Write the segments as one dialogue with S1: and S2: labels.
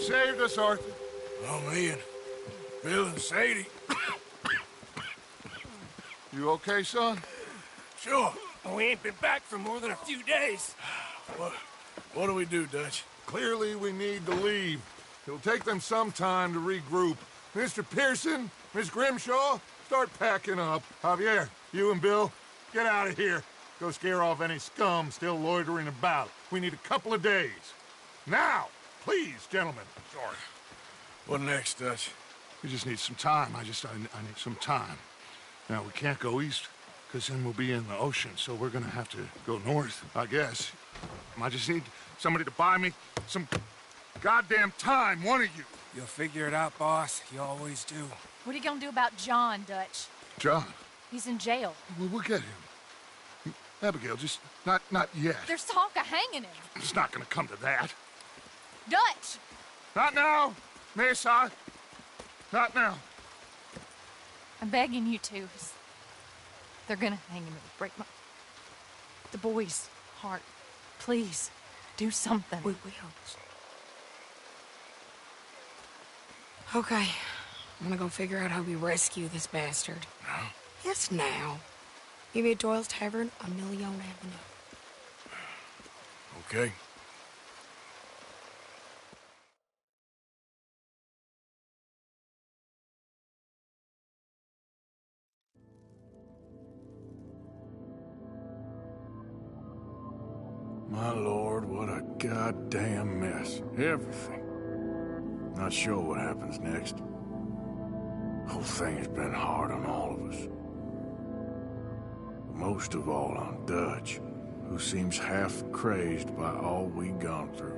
S1: saved us, Arthur.
S2: Oh, me and Bill and Sadie.
S1: You okay, son?
S2: Sure. We ain't been back for more than a few days. What do we do, Dutch?
S1: Clearly, we need to leave. It'll take them some time to regroup. Mr. Pearson, Miss Grimshaw, start packing up. Javier, you and Bill, get out of here. Go scare off any scum still loitering about. We need a couple of days. Now, please, gentlemen.
S2: Sorry. What next, Dutch?
S1: We just need some time. I need some time. Now, we can't go east, because then we'll be in the ocean, so we're gonna have to go north, I guess. I just need somebody to buy me some goddamn time, one of you.
S3: You'll figure it out, boss. You always do.
S4: What are you gonna do about John, Dutch?
S1: John?
S4: He's in jail.
S1: We'll get him. Abigail, just not yet.
S4: There's talk of hanging him.
S1: It's not gonna come to that.
S4: Dutch!
S1: Not now, Mesa. Not now.
S4: I'm begging you to. They're gonna hang him. It'll break the boy's heart. Please, do something.
S5: We will. Okay. I'm gonna go figure out how we rescue this bastard.
S2: Now?
S5: Yes, now. Meet me at Doyle's Tavern on Million Avenue.
S2: Okay. My lord, what a goddamn mess. Everything. Not sure what happens next. Whole thing has been hard on all of us. Most of all on Dutch, who seems half crazed by all we've gone through.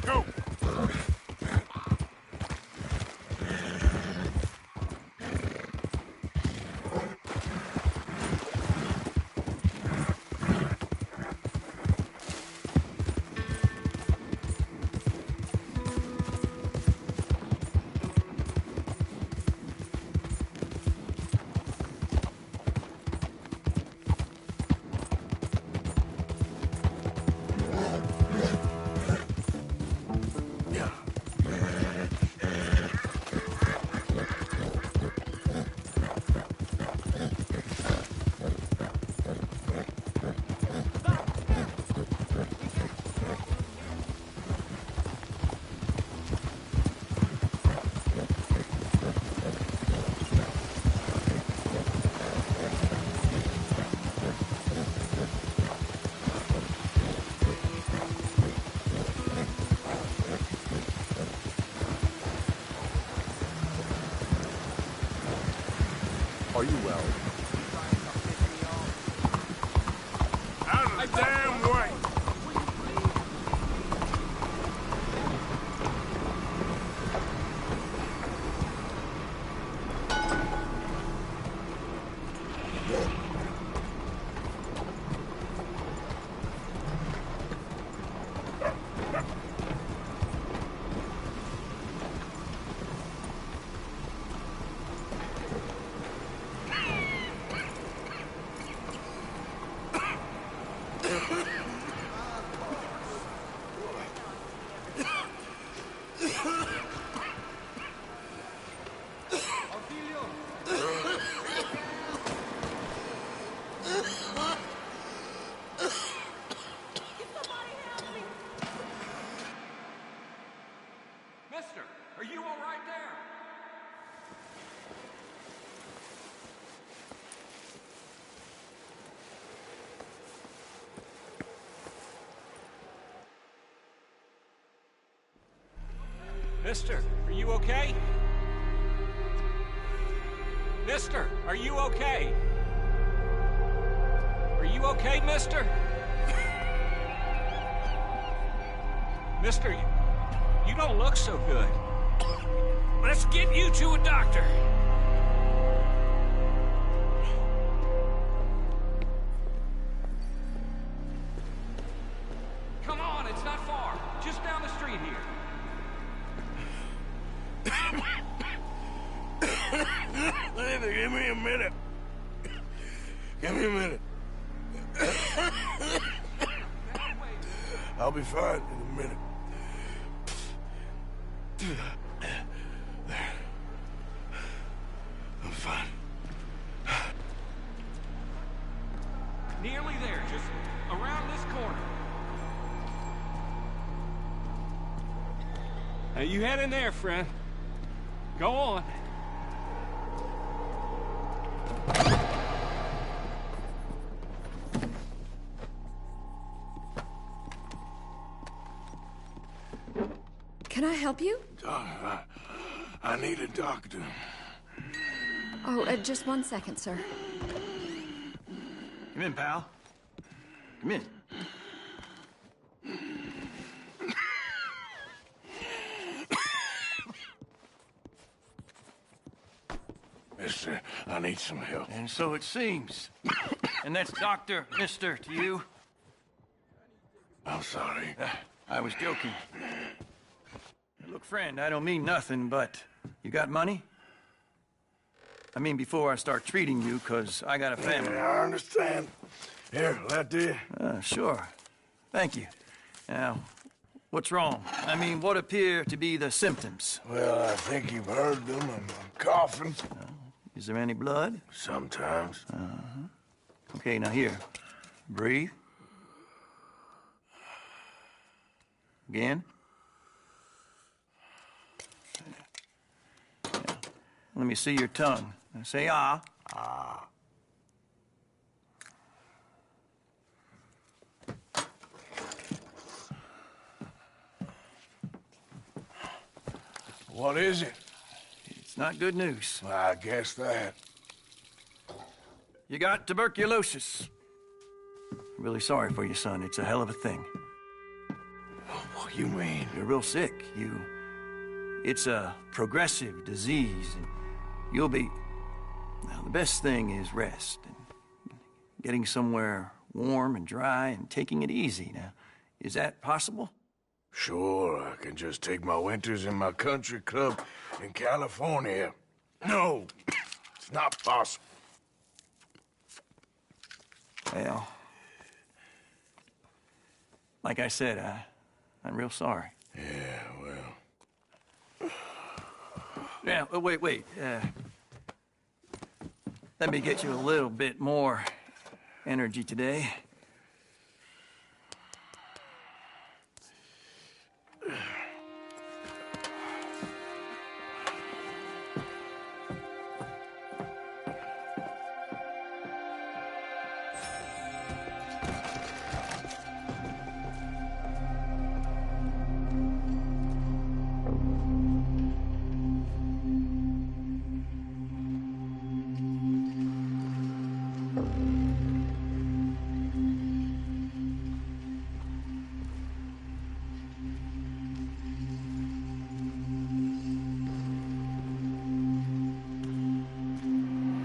S2: Go!
S1: Are you well?
S2: Out of the damn way!
S3: Mister, are you okay? Mister, are you okay? Are you okay, mister? Mister, you don't look so good. Let's get you to a doctor. Come on, it's not far. Just down the street here.
S2: Give me a minute. Give me a minute. I'll be fine in a minute. There. I'm fine.
S3: Nearly there, just around this corner. Now you head in there, friend. Go on.
S6: Can I help you?
S2: I need a doctor.
S6: Oh, just 1 second, sir.
S7: Come in, pal. Come in.
S2: Mister, I need some help.
S7: And so it seems. And that's Dr. Mister to you?
S2: I'm sorry.
S7: I was joking. Look, friend, I don't mean nothing, but you got money? I mean, before I start treating you, 'cause I got a family.
S2: Yeah, I understand. Here, that there.
S7: Sure. Thank you. Now, what's wrong? I mean, what appear to be the symptoms?
S2: Well, I think you've heard them. I'm coughing.
S7: Is there any blood?
S2: Sometimes.
S7: Okay, now here. Breathe. Again. Let me see your tongue. Now say ah.
S2: Ah. What is it?
S7: It's not good news.
S2: Well, I guess that.
S7: You got tuberculosis. Really sorry for you, son. It's a hell of a thing.
S2: What do you mean?
S7: You're real sick. It's a progressive disease, and you'll be... Now, the best thing is rest, and getting somewhere warm and dry and taking it easy. Now, is that possible?
S2: Sure, I can just take my winters in my country club in California. No, it's not possible.
S7: Well, like I said, I'm real sorry.
S2: Yeah, well...
S7: Yeah, wait. Let me get you a little bit more energy today.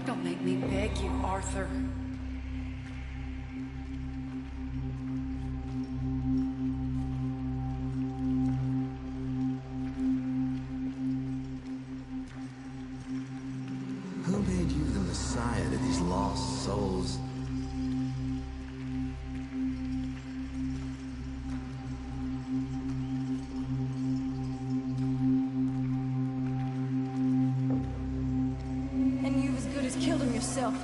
S6: Don't make me beg you, Arthur.
S8: Who made you the messiah to these lost souls?
S4: And you've as good as killed him yourself.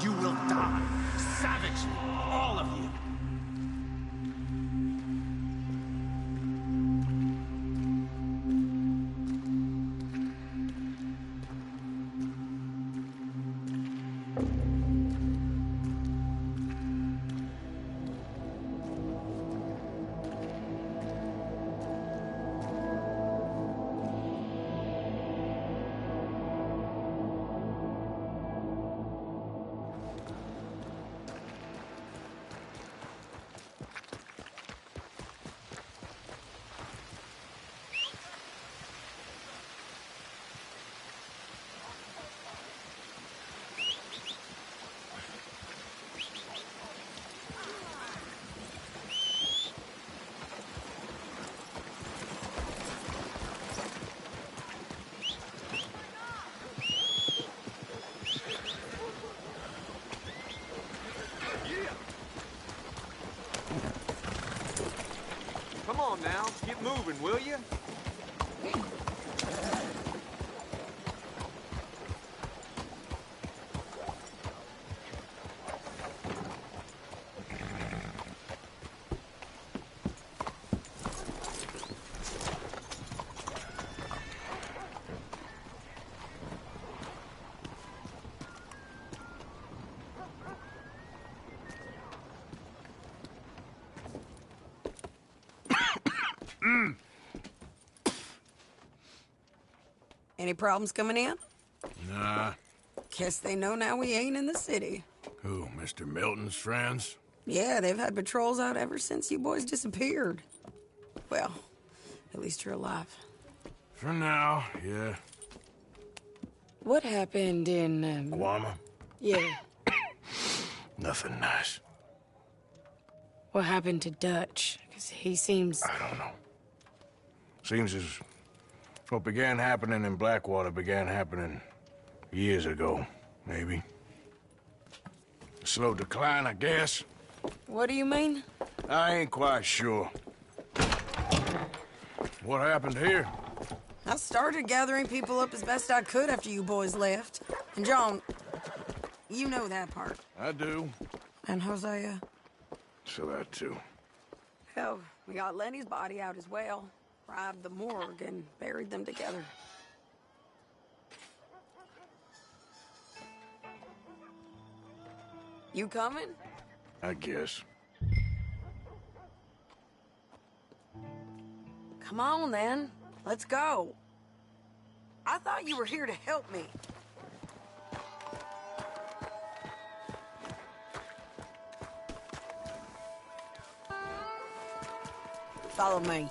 S9: You will die. Savagely. All of you.
S3: Come on now, get moving, will you?
S5: Any problems coming in?
S2: Nah.
S5: Guess they know now we ain't in the city.
S2: Who, Mr. Milton's friends?
S5: Yeah, they've had patrols out ever since you boys disappeared. Well, at least you're alive.
S2: For now, yeah.
S5: What happened in,
S2: Guama?
S5: Yeah.
S2: Nothing nice.
S5: What happened to Dutch? Because he seems...
S2: I don't know. Seems as what began happening in Blackwater began happening years ago, maybe. A slow decline, I guess.
S5: What do you mean?
S2: I ain't quite sure. What happened here?
S5: I started gathering people up as best I could after you boys left. And John, you know that part.
S2: I do.
S5: And Hosea?
S2: So that too.
S5: Hell, we got Lenny's body out as well. Robbed the morgue and buried them together. You coming?
S2: I guess.
S5: Come on, then. Let's go. I thought you were here to help me. Follow me.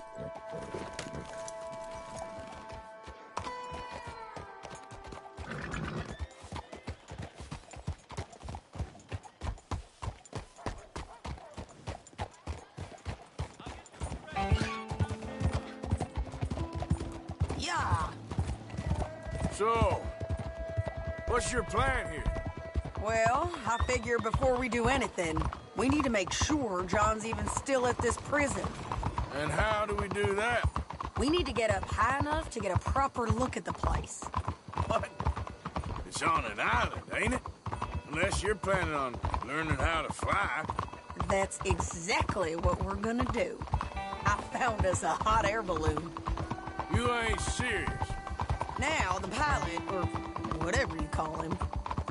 S5: Yeah.
S2: So, what's your plan here?
S5: Well, I figure before we do anything, we need to make sure John's even still at this prison.
S2: And how do we do that?
S5: We need to get up high enough to get a proper look at the place.
S2: What? It's on an island, ain't it? Unless you're planning on learning how to fly.
S5: That's exactly what we're gonna do. I found us a hot air balloon.
S2: You ain't serious.
S5: Now, the pilot, or whatever you call him,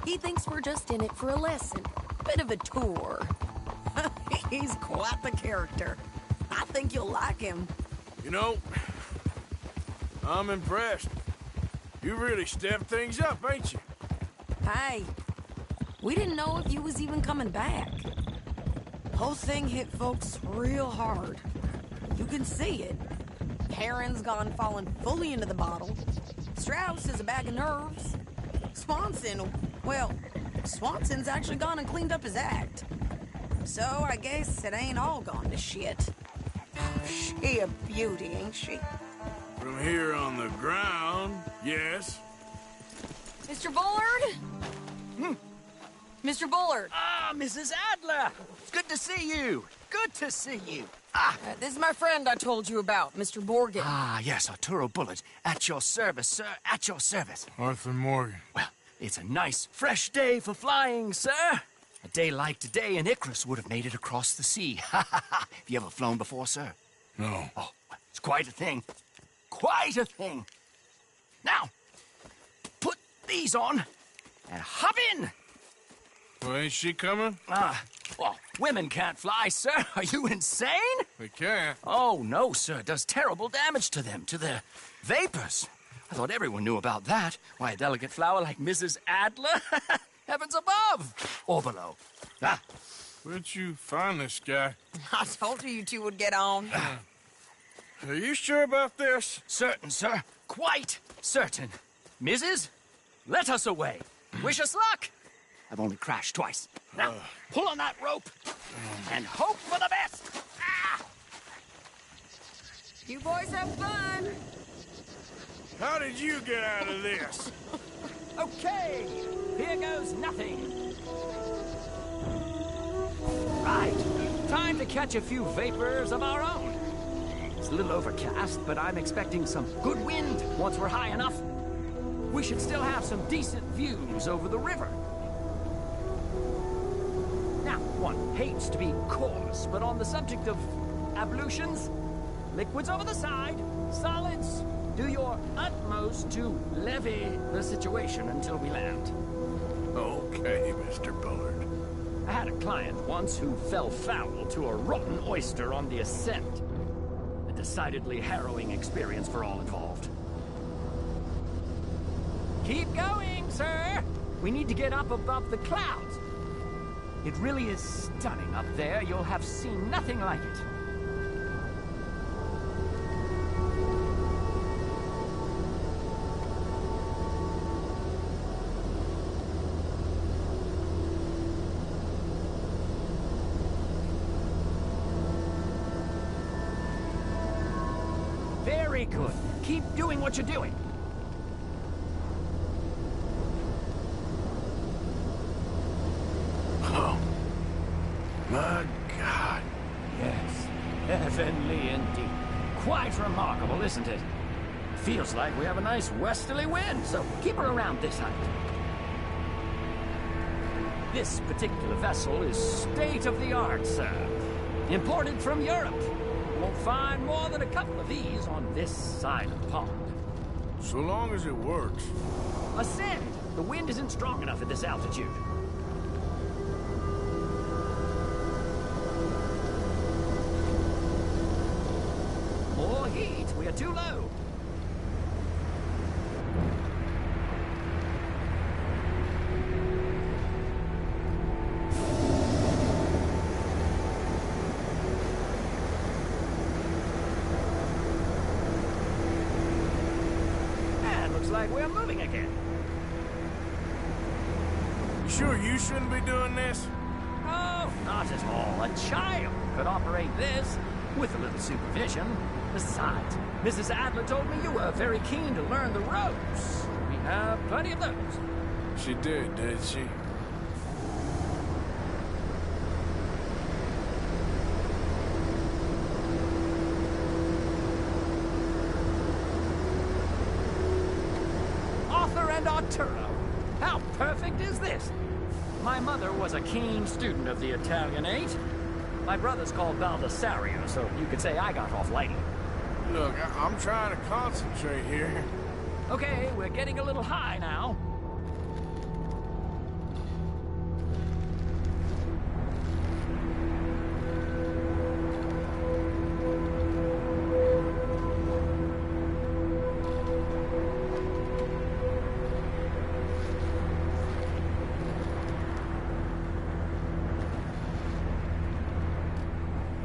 S5: he thinks we're just in it for a lesson. Bit of a tour. He's quite the character. I think you'll like him.
S2: You know, I'm impressed. You really stepped things up, ain't you?
S5: Hey, we didn't know if you was even coming back. Whole thing hit folks real hard. You can see it. Heron's gone falling fully into the bottle. Strauss is a bag of nerves. Swanson's actually gone and cleaned up his act. So I guess it ain't all gone to shit. She a beauty, ain't she?
S2: From here on the ground, yes.
S4: Mr. Bullard? Mr. Bullard.
S3: Ah, Mrs. Adler! It's good to see you. Good to see you.
S5: This is my friend I told you about, Mr. Morgan.
S3: Ah, yes, Arturo Bullard. At your service, sir. At your service.
S2: Arthur Morgan.
S3: Well, it's a nice, fresh day for flying, sir. A day like today, an Icarus would have made it across the sea. Have you ever flown before, sir?
S2: No.
S3: Oh, it's quite a thing. Quite a thing. Now, put these on and hop in.
S2: Well, ain't she coming?
S3: Well, women can't fly, sir. Are you insane?
S2: We can't.
S3: Oh, no, sir. It does terrible damage to them, to their vapors. I thought everyone knew about that. Why, a delicate flower like Mrs. Adler? Heavens above or below.
S2: Where'd you find this guy?
S5: I told you two would get on.
S2: Are you sure about this?
S3: Certain, sir. Quite certain. Mrs., let us away. Wish us luck. I've only crashed twice. Now, pull on that rope and hope for the best.
S5: You boys have fun.
S2: How did you get out of this?
S3: Okay, here goes nothing. Right, time to catch a few vapors of our own. It's a little overcast, but I'm expecting some good wind once we're high enough. We should still have some decent views over the river. Now, one hates to be coarse, but on the subject of ablutions, liquids over the side, solids, do your utmost to levy the situation until we land.
S2: Okay, Mr. Bullard.
S3: I had a client once who fell foul to a rotten oyster on the ascent. A decidedly harrowing experience for all involved. Keep going, sir! We need to get up above the clouds. It really is stunning up there. You'll have seen nothing like it. Very good. Keep doing what you're doing.
S2: Oh, my God.
S3: Yes, heavenly indeed. Quite remarkable, isn't it? Feels like we have a nice westerly wind, so keep her around this height. This particular vessel is state-of-the-art, sir. Imported from Europe. Won't find more than a couple of these on this side of the pond.
S2: So long as it works.
S3: Ascend! The wind isn't strong enough at this altitude. More heat! We are too low. Like we're moving again.
S2: You sure you shouldn't be doing this?
S3: Oh, not at all. A child could operate this with a little supervision. Besides, Mrs. Adler told me you were very keen to learn the ropes. We have plenty of those.
S2: She did she?
S3: And Arturo. How perfect is this? My mother was a keen student of the Italianate. My brother's called Baldessario, so you could say I got off lightly.
S2: Look, I'm trying to concentrate here.
S3: Okay, we're getting a little high now.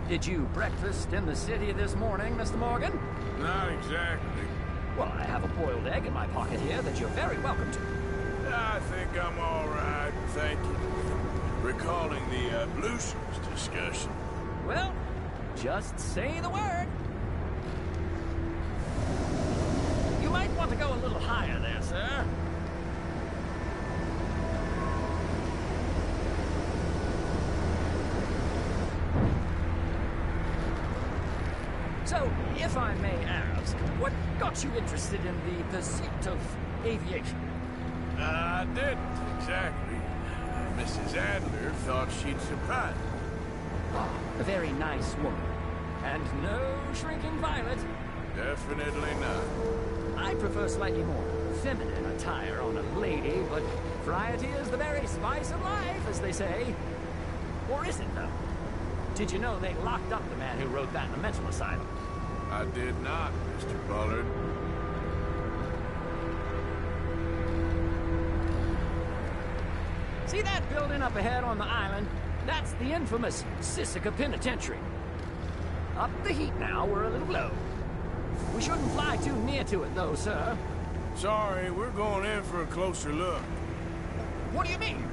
S3: Did you breakfast in the city this morning, Mr. Morgan?
S2: Not exactly.
S3: Well, I have a boiled egg in my pocket here that you're very welcome to.
S2: I think I'm all right, thank you. Recalling the ablutions discussion.
S3: Well, just say the word. You might want to go a little higher there, sir. So, if I may ask, what got you interested in the pursuit of aviation?
S2: I didn't, exactly. Mrs. Adler thought she'd surprise me.
S3: Ah, a very nice woman. And no shrinking violet.
S2: Definitely not.
S3: I prefer slightly more feminine attire on a lady, but variety is the very spice of life, as they say. Or is it, though? Did you know they locked up the man who wrote that in a mental asylum?
S2: I did not, Mr. Bullard.
S3: See that building up ahead on the island? That's the infamous Sisika Penitentiary. Up the heat now, we're a little low. We shouldn't fly too near to it, though, sir.
S2: Sorry, we're going in for a closer look.
S3: What do you mean?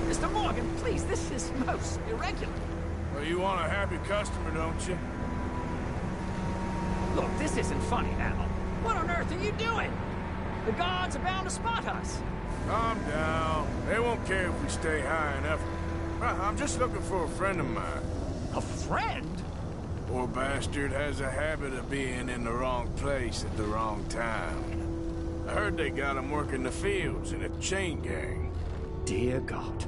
S3: Mr. Morgan, please, this is most irregular.
S2: Well, you want a happy customer, don't you?
S3: Look, this isn't funny now. What on earth are you doing? The guards are bound to spot us.
S2: Calm down. They won't care if we stay high enough. I'm just looking for a friend of mine.
S3: A friend?
S2: Poor bastard has a habit of being in the wrong place at the wrong time. I heard they got him working the fields in a chain gang.
S3: Dear God.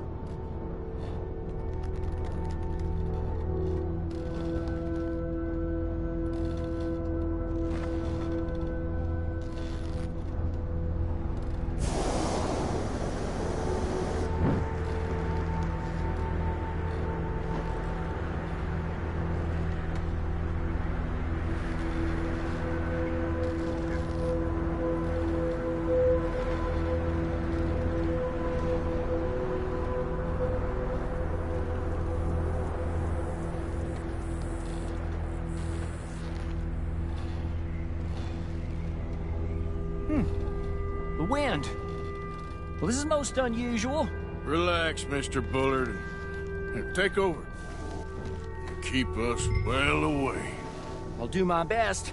S3: The wind. Well, this is most unusual.
S2: Relax, Mr. Bullard. Here, take over. Keep us well away.
S3: I'll do my best.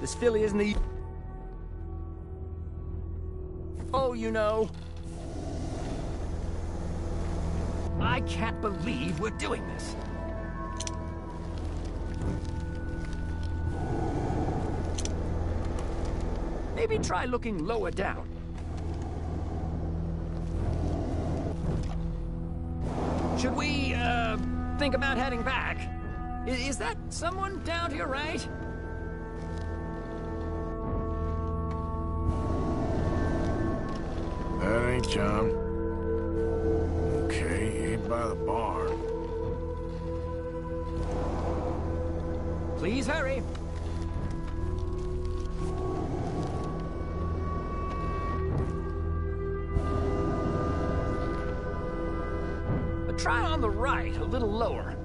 S3: This filly isn't the... Oh, you know. I can't believe we're doing this. Maybe try looking lower down. Should we, think about heading back? Is that someone down to your right?
S2: That ain't John. Okay, ain't by the barn.
S3: Please hurry. Try on the right, a little lower.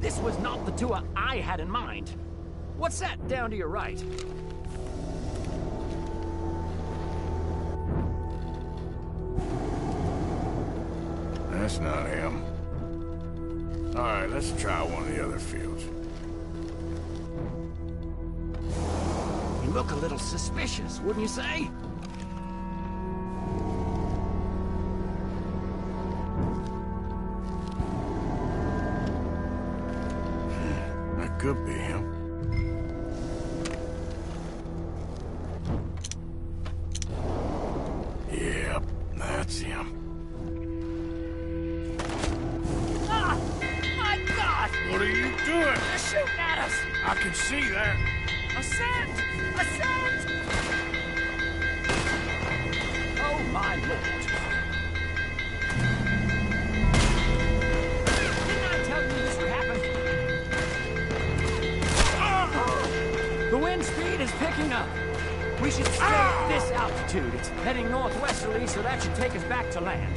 S3: This was not the tour I had in mind. What's that down to your right?
S2: That's not him. All right, let's try one of the other fields.
S3: You look a little suspicious, wouldn't you say?
S2: Could be him. Yep, that's him.
S3: Ah! My God!
S2: What are you doing?
S3: They're shooting at us!
S2: I can see that.
S3: A scent! A scent! Oh, my Lord. Didn't I tell you this would happen? The wind speed is picking up. We should stay at this altitude. It's heading northwesterly, so that should take us back to land.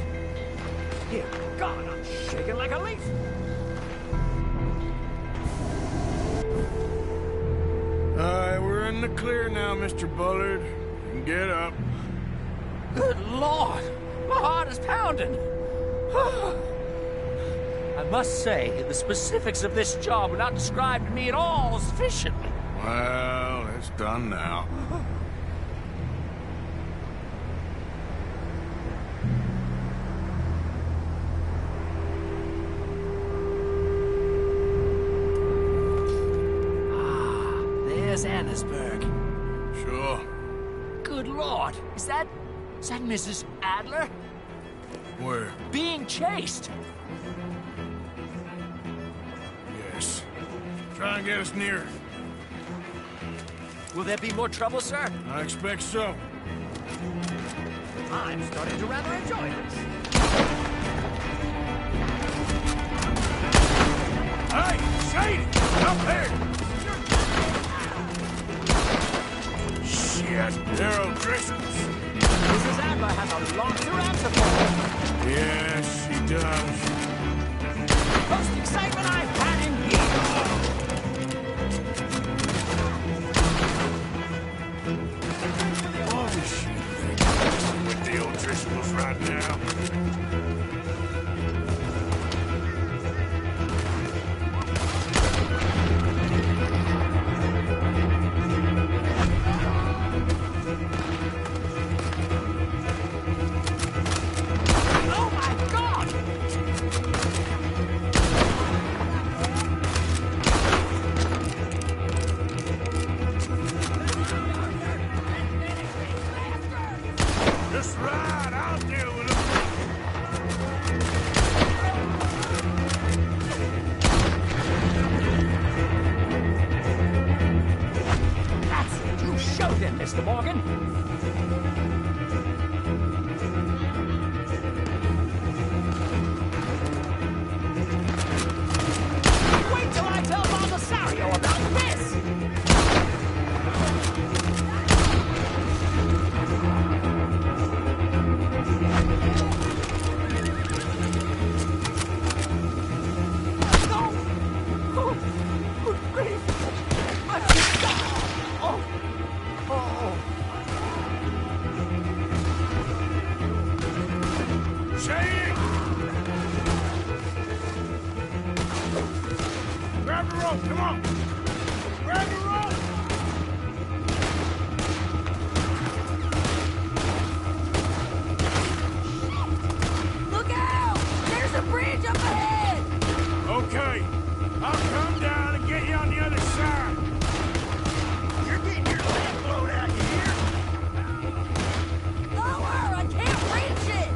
S3: Dear God, I'm shaking like a leaf.
S2: All right, we're in the clear now, Mr. Bullard. You can get up.
S3: Good Lord, my heart is pounding. I must say, the specifics of this job were not described to me at all sufficiently.
S2: Well, it's done now.
S3: There's Annesburg.
S2: Sure.
S3: Good Lord, is that Mrs. Adler?
S2: Where?
S3: Being chased.
S2: Yes. Try and get us near.
S3: Will there be more trouble, sir?
S2: I expect so.
S3: I'm starting to rather enjoy this.
S2: Hey, Shady! Up there! Shit, they're O'Driscoll's.
S3: Mrs. Adler has a lot to answer for.
S2: Yes, she does.
S3: Most excitement I've had in years.
S2: What is she thinking with the O'Driscolls right now?
S3: Oh my God! Mr. Morgan. Wait till I tell Baldasario about this!
S2: Grab the rope, come on! Grab the rope!
S5: Look out! There's a bridge up ahead!
S2: Okay, I'll come down and get you on the other side. You're getting your leg blown out, you hear?
S5: Lower! I can't reach it!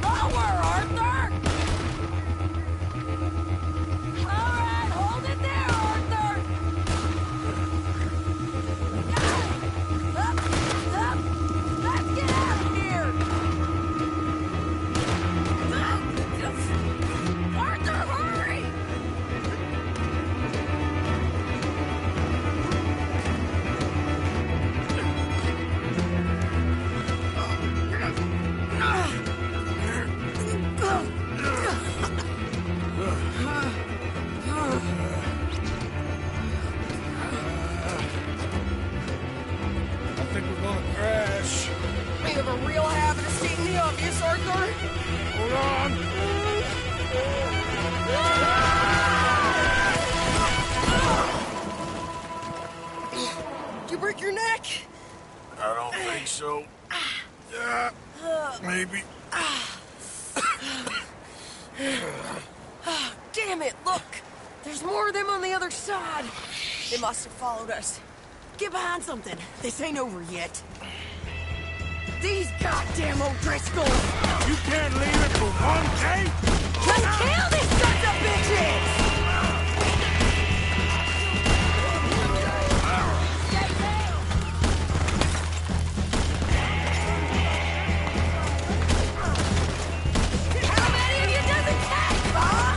S5: Lower, Arthur! All right, hold it there, Arthur! Got it! Up! Let's get out of here! Arthur, hurry!
S2: I think we're gonna crash.
S5: You have a real habit of stating the obvious, Arthur.
S2: Hold on.
S5: Did you break your neck?
S2: I don't think so. Yeah, maybe.
S5: Damn it, look! There's more of them on the other side. They must have followed us. Get behind something. This ain't over yet. These goddamn O'Driscolls!
S2: You can't leave it for one day?
S5: Just kill these sons of bitches! Stay down! How many of you does it take, huh?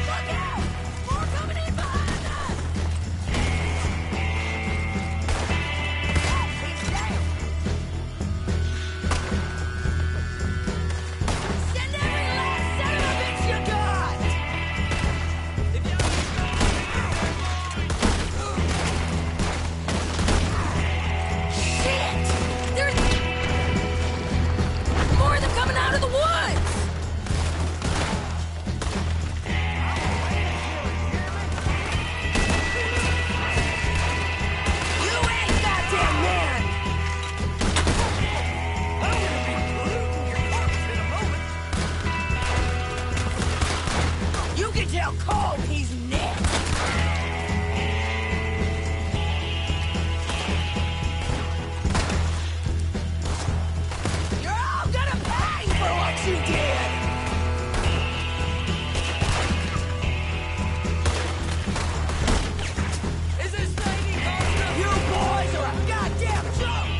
S5: Look out! More coming in behind us! He's down! Send every last son of a bitch you got! Shit! There's more of them coming out of the woods! You ain't goddamn man! You can tell Cole he's next! You're all gonna pay for what you did! Is this thing you boys are a goddamn joke!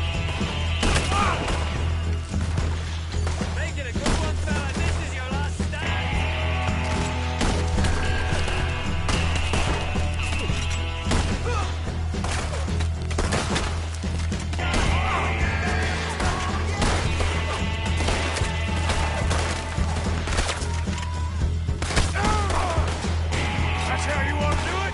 S3: Make it a good one, fella. This is your last stand.
S2: That's how you want to do it?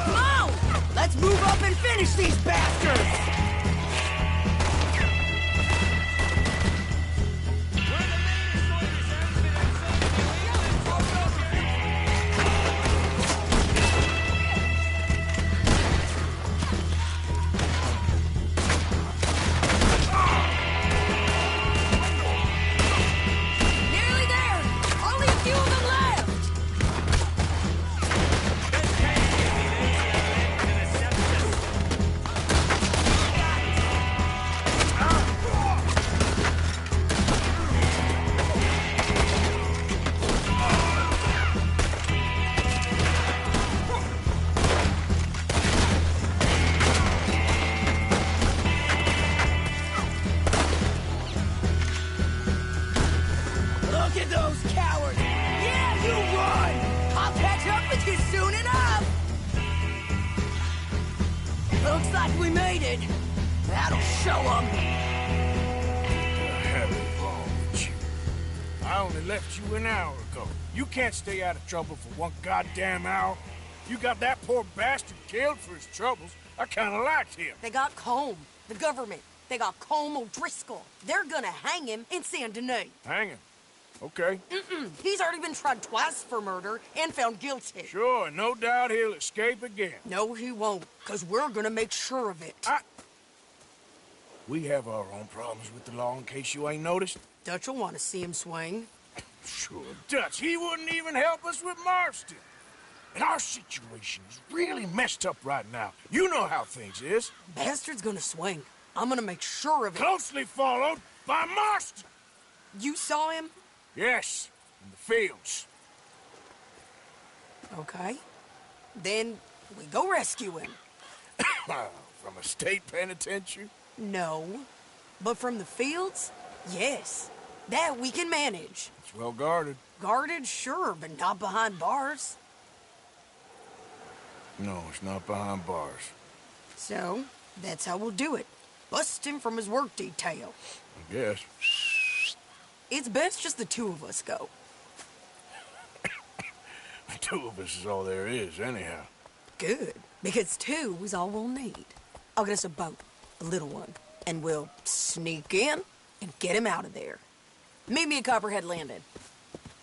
S5: Come on! Let's move up and finish these bastards! Looks like we made it. That'll show them.
S2: The hell is wrong with you? I only left you an hour ago. You can't stay out of trouble for one goddamn hour. You got that poor bastard killed for his troubles. I kinda liked him.
S5: They got Combe, the government. They got Combe O'Driscoll. They're gonna hang him in Saint Denis.
S2: Hang him. Okay.
S5: He's already been tried twice for murder and found guilty.
S2: Sure, and no doubt he'll escape again.
S5: No, he won't, because we're gonna make sure of it.
S2: We have our own problems with the law in case you ain't noticed.
S5: Dutch will want to see him swing.
S2: Sure, Dutch, he wouldn't even help us with Marston. And our situation is really messed up right now. You know how things is.
S5: Bastard's gonna swing. I'm gonna make sure of it.
S2: Closely followed by Marston.
S5: You saw him?
S2: Yes, in the fields.
S5: Okay. Then we go rescue him.
S2: From a state penitentiary?
S5: No. But from the fields? Yes. That we can manage.
S2: It's well guarded.
S5: Guarded, sure, but not behind bars.
S2: No, it's not behind bars.
S5: So, that's how we'll do it. Bust him from his work detail.
S2: I guess.
S5: It's best just the two of us go.
S2: The two of us is all there is, anyhow.
S5: Good, because two is all we'll need. I'll get us a boat, a little one, and we'll sneak in and get him out of there. Meet me at Copperhead Landing.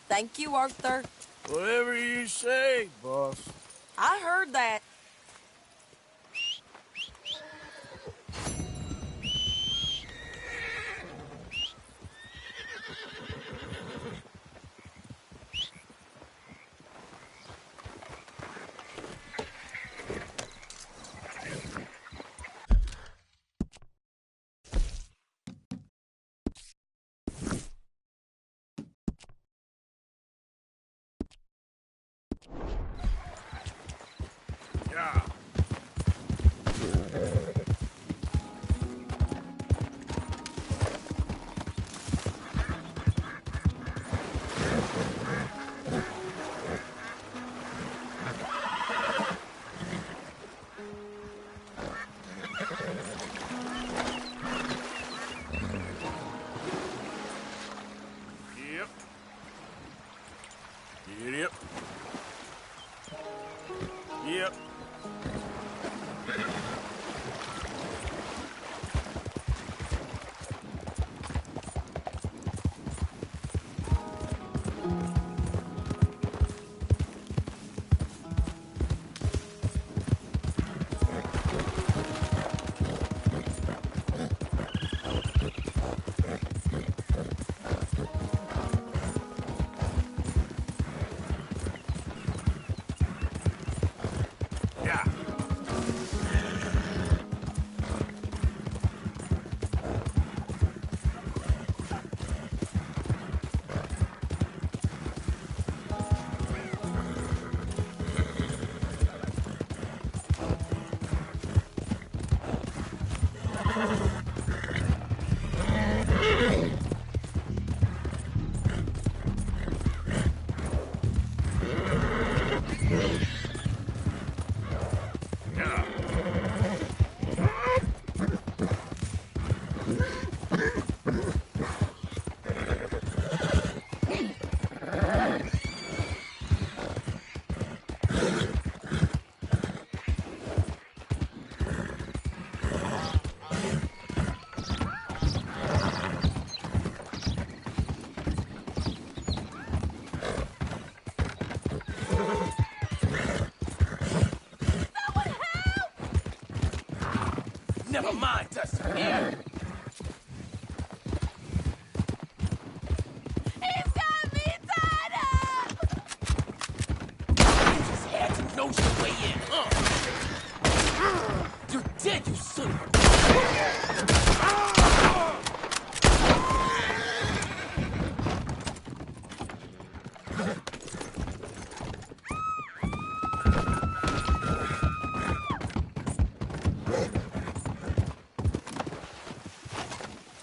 S5: Thank you, Arthur.
S2: Whatever you say, boss.
S5: I heard that.
S2: Yeah. Yep. Yep. Yeah. Never mind us here.
S4: He's got me tied up!
S3: You just had to nose your way in, huh? You're dead, you son of a...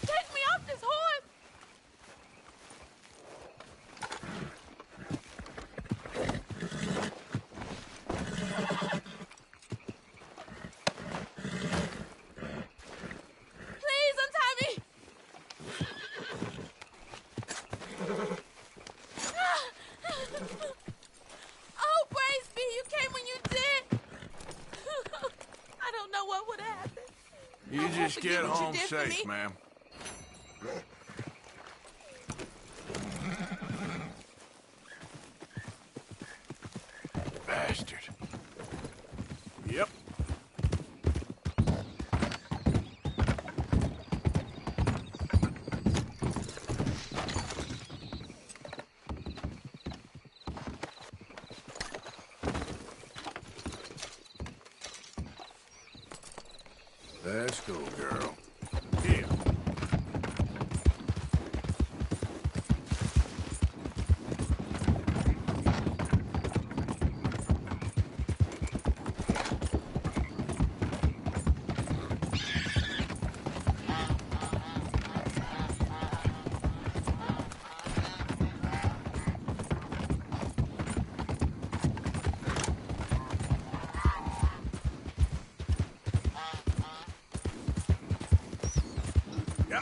S4: Take me off this horse!
S2: just
S5: forget
S2: get
S5: what you
S2: home
S5: did for
S2: safe,
S5: me?
S2: ma'am. Bastard. Yep. Let's go, girl. Here. Yeah.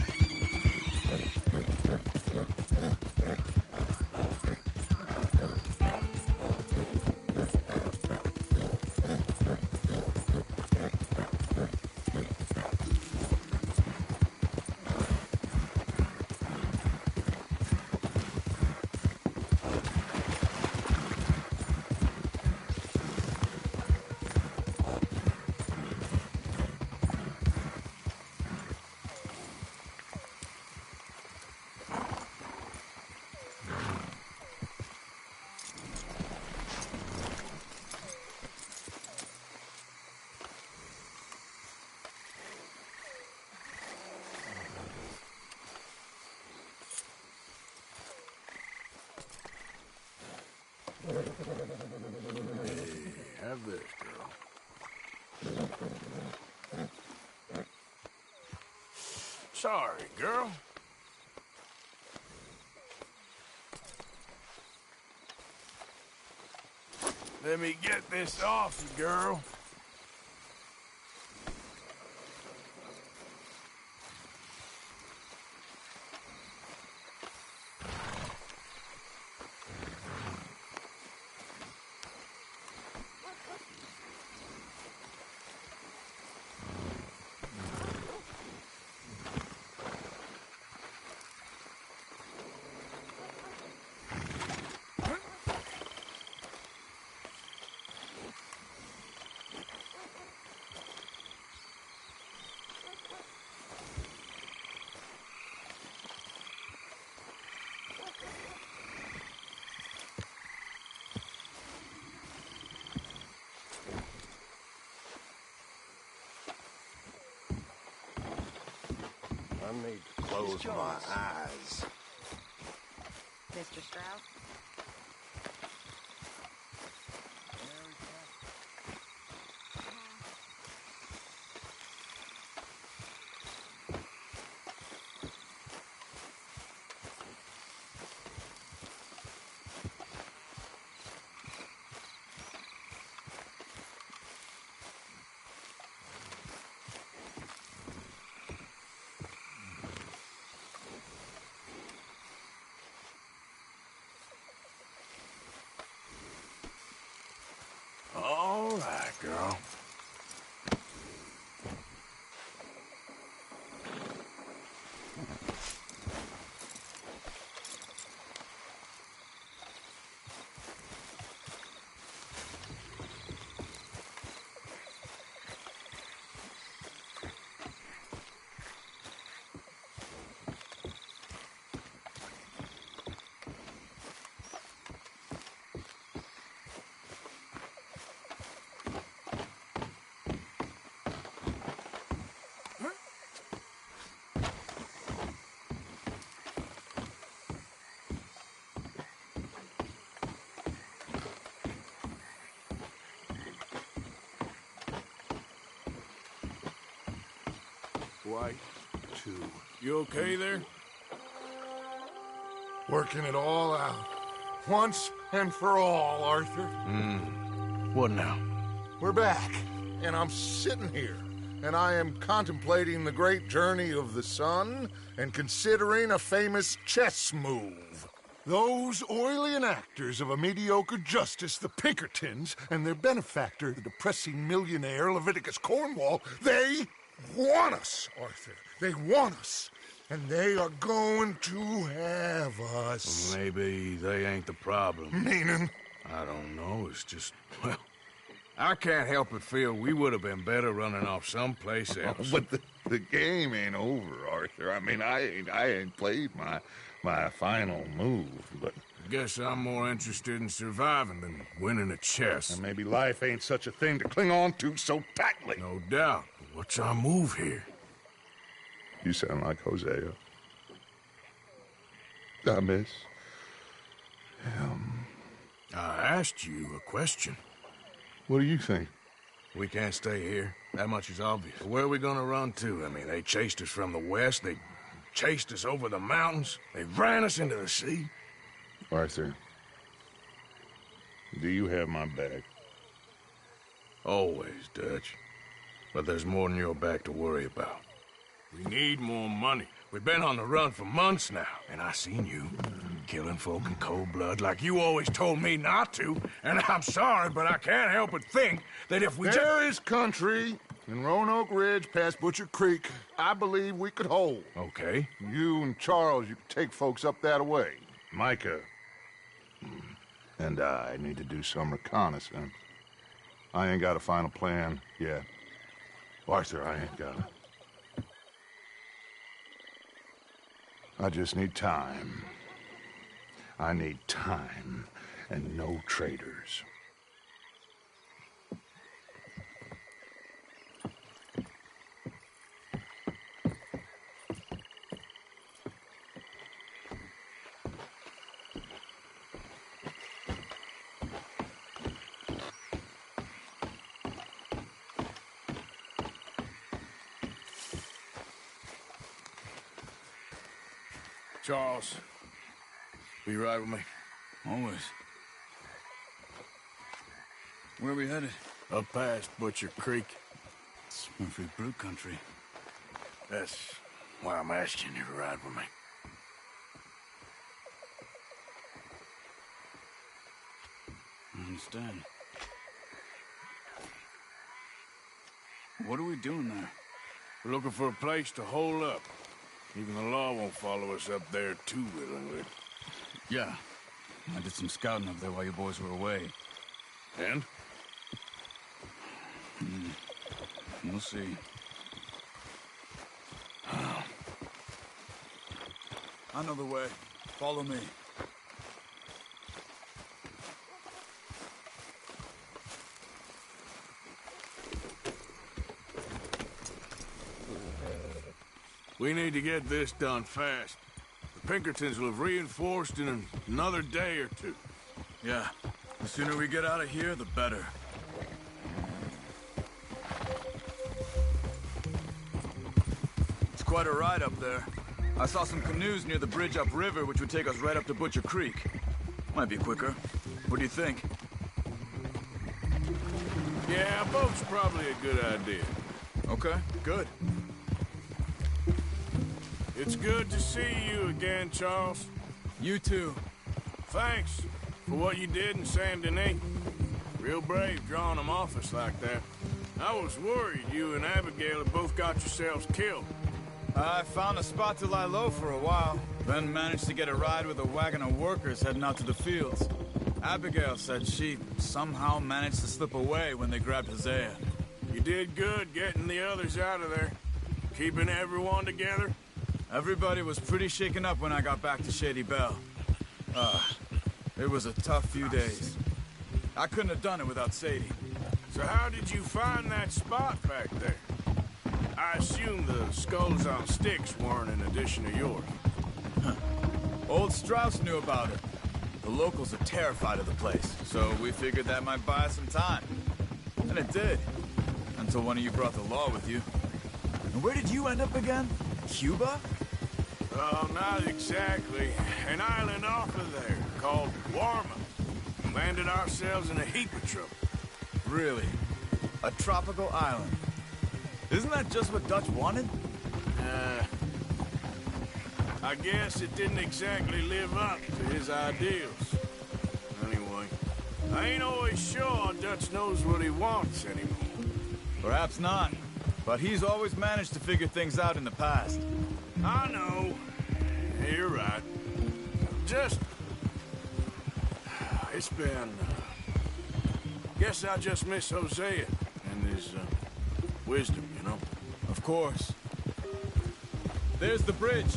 S2: Have this, girl. Sorry, girl. Let me get this off you, girl.
S8: I need to close my eyes.
S9: Mr. Strauss?
S2: All right, girl.
S1: White 2.
S2: You okay there?
S1: Working it all out. Once and for all, Arthur.
S2: What now?
S1: We're back, and I'm sitting here, and I am contemplating the great journey of the sun and considering a famous chess move. Those oily enactors of a mediocre justice, the Pinkertons, and their benefactor, the depressing millionaire Leviticus Cornwall, they want us, Arthur. They want us. And they are going to have us.
S2: Maybe they ain't the problem.
S1: Meaning?
S2: I don't know. It's just, well, I can't help but feel we would have been better running off someplace else.
S1: But the game ain't over, Arthur. I mean, I ain't played my final move, but...
S2: Guess I'm more interested in surviving than winning a chess.
S1: And maybe life ain't such a thing to cling on to so tightly.
S2: No doubt. But what's our move here?
S1: You sound like Hosea. I miss him.
S2: I asked you a question.
S1: What do you think?
S2: We can't stay here. That much is obvious. Where are we gonna run to? I mean, they chased us from the west. They chased us over the mountains. They ran us into the sea.
S1: Arthur, do you have my back?
S2: Always, Dutch. But there's more than your back to worry about. We need more money. We've been on the run for months now, and I seen you killing folk in cold blood like you always told me not to, and I'm sorry, but I can't help but think that if we
S1: There is country in Roanoke Ridge past Butcher Creek I believe we could hold.
S2: Okay.
S1: You and Charles, you could take folks up that way. Micah and I need to do some reconnaissance. I ain't got a final plan yet. Arthur, I ain't got it. I just need time. I need time and no traitors.
S2: Charles, will you ride with me?
S10: Always. Where are we headed?
S2: Up past Butcher Creek.
S10: It's Murphy Brute country.
S2: That's why I'm asking you to ride with me.
S10: I understand. What are we doing there?
S2: We're looking for a place to hole up. Even the law won't follow us up there too willingly.
S10: Yeah. I did some scouting up there while you boys were away.
S2: And?
S10: We'll see. I know the way. Follow me.
S2: We need to get this done fast. The Pinkertons will have reinforced in another day or two.
S10: Yeah. The sooner we get out of here, the better. It's quite a ride up there. I saw some canoes near the bridge upriver, which would take us right up to Butcher Creek. Might be quicker. What do you think?
S2: Yeah, a boat's probably a good idea.
S10: Okay, good.
S2: It's good to see you again, Charles.
S10: You too.
S2: Thanks for what you did in Saint Denis. Real brave drawing them off us like that. I was worried you and Abigail had both got yourselves killed.
S10: I found a spot to lie low for a while, then managed to get a ride with a wagon of workers heading out to the fields. Abigail said she somehow managed to slip away when they grabbed Hosea.
S2: You did good getting the others out of there. Keeping everyone together.
S10: Everybody was pretty shaken up when I got back to Shady Belle. It was a tough few days. I couldn't have done it without Sadie.
S2: So how did you find that spot back there? I assume the skulls on sticks weren't an addition of yours.
S10: Old Strauss knew about it. The locals are terrified of the place, so we figured that might buy us some time. And it did. Until one of you brought the law with you. And where did you end up again? Cuba?
S2: Oh, not exactly. An island off of there called Warma. Landed ourselves in a heap of trouble.
S10: Really? A tropical island? Isn't that just what Dutch wanted?
S2: I guess it didn't exactly live up to his ideals. Anyway, I ain't always sure Dutch knows what he wants anymore.
S10: Perhaps not. But he's always managed to figure things out in the past.
S2: I know. Yeah, you're right. Just... It's been... Guess I just miss Hosea and his, wisdom, you know?
S10: Of course. There's the bridge.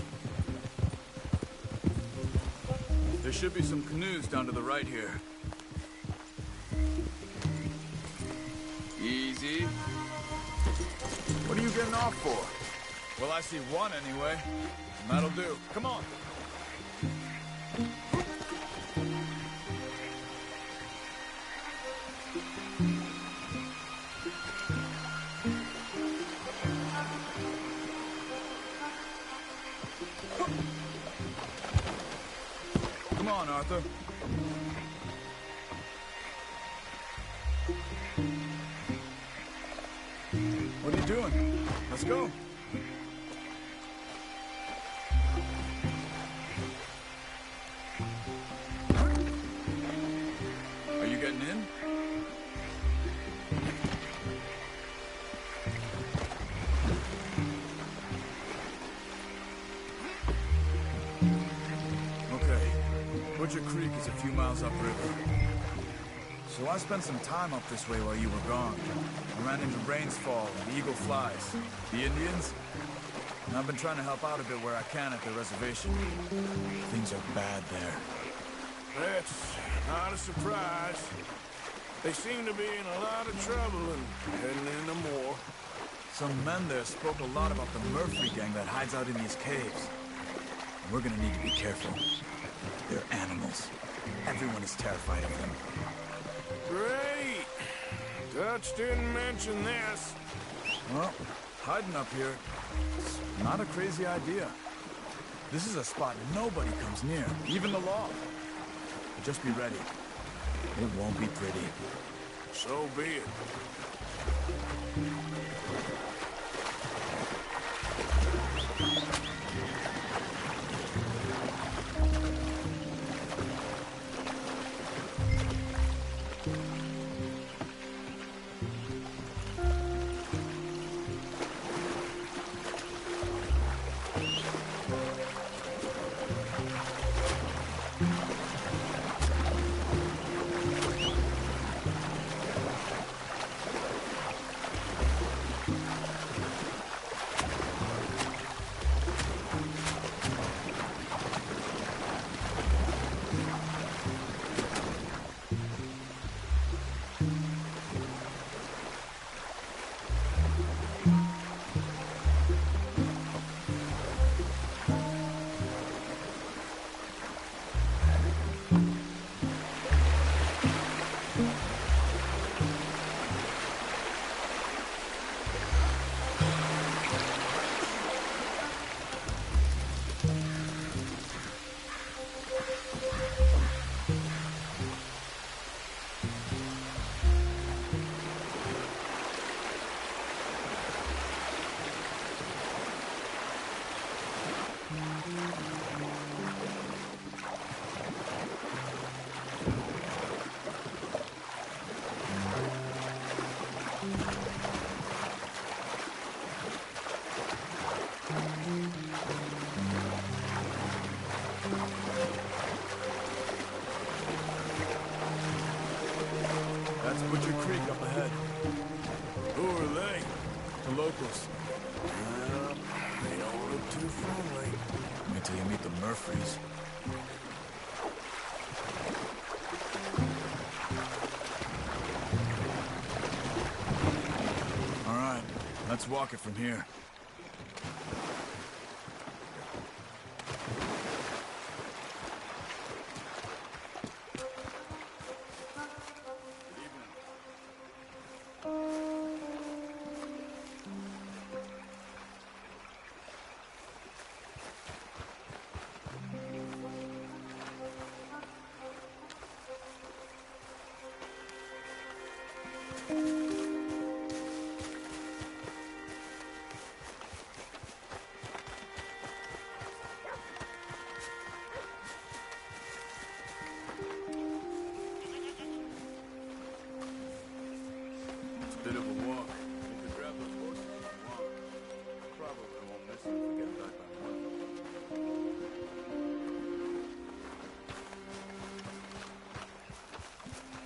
S10: There should be some canoes down to the right here. Easy. What are you getting off for? Well, I see one anyway. That'll do. Come on. Come on, Arthur. What are you doing? Let's go. Are you getting in? Okay. Butcher Creek is a few miles upriver. So I spent some time up this way while you were gone. I ran into Rainsfall and Eagle Flies. The Indians? And I've been trying to help out a bit where I can at the reservation. Things are bad there.
S2: That's not a surprise. They seem to be in a lot of trouble and heading into more.
S10: Some men there spoke a lot about the Murphy gang that hides out in these caves. We're gonna need to be careful. They're animals. Everyone is terrified of them.
S2: Great! Dutch didn't mention this.
S10: Well, hiding up here, it's not a crazy idea. This is a spot nobody comes near, even the law. But just be ready. It won't be pretty.
S2: So be it.
S10: That's Butcher Creek up ahead.
S2: Who are they?
S10: The locals.
S2: They don't look too friendly.
S10: Wait till you meet the Murphys. All right, let's walk it from here.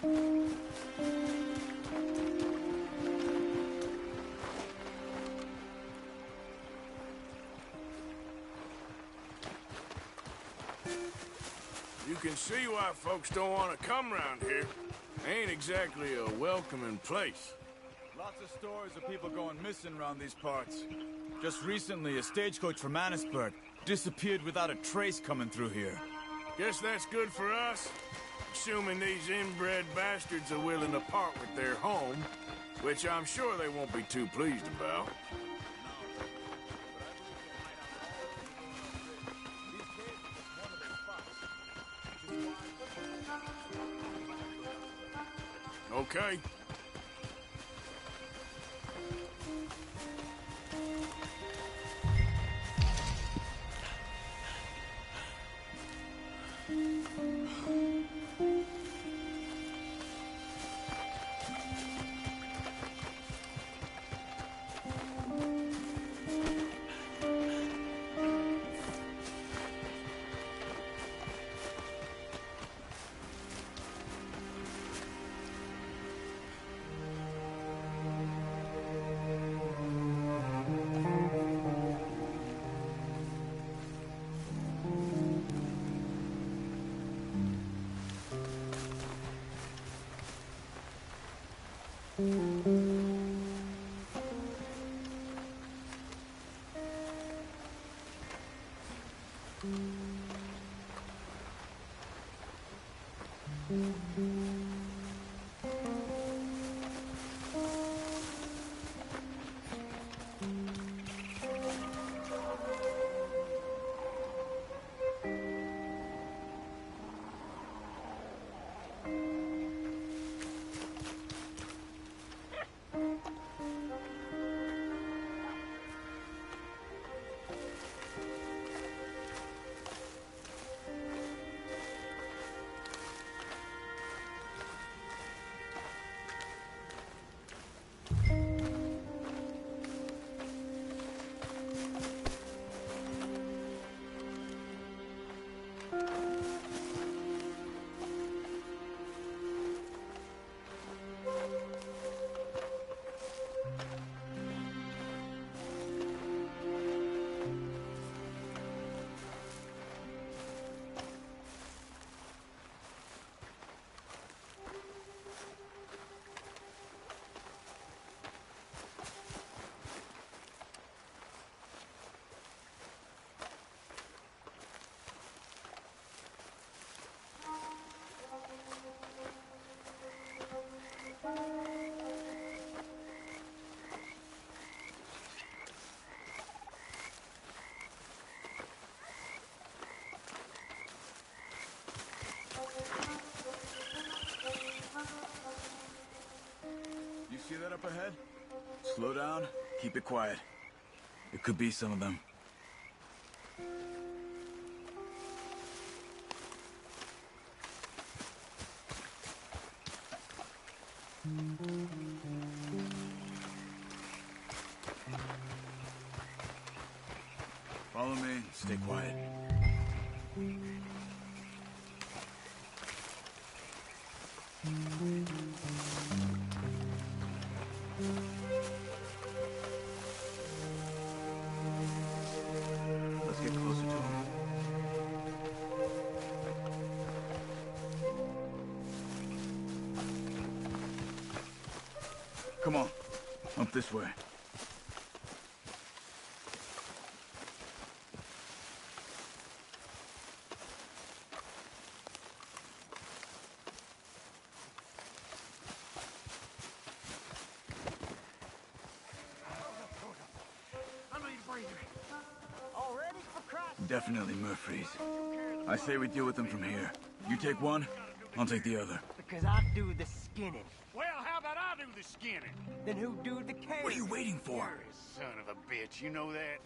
S2: You can see why folks don't want to come around here. Ain't exactly a welcoming place.
S10: Lots of stories of people going missing around these parts. Just recently, a stagecoach from Annisburg disappeared without a trace coming through here.
S2: Guess that's good for us. Assuming these inbred bastards are willing to part with their home, which I'm sure they won't be too pleased about. Okay.
S10: You see that up ahead? Slow down, keep it quiet. It could be some of them. Follow me, stay quiet. Let's get closer to him. Come on, up this way. Definitely Murphy's. I say we deal with them from here. You take one, I'll take the other.
S11: Because I do the skinning.
S2: Well, how about I do the skinning?
S11: Then who do the carrying?
S10: What are you waiting for?
S2: You're a son of a bitch, you know that?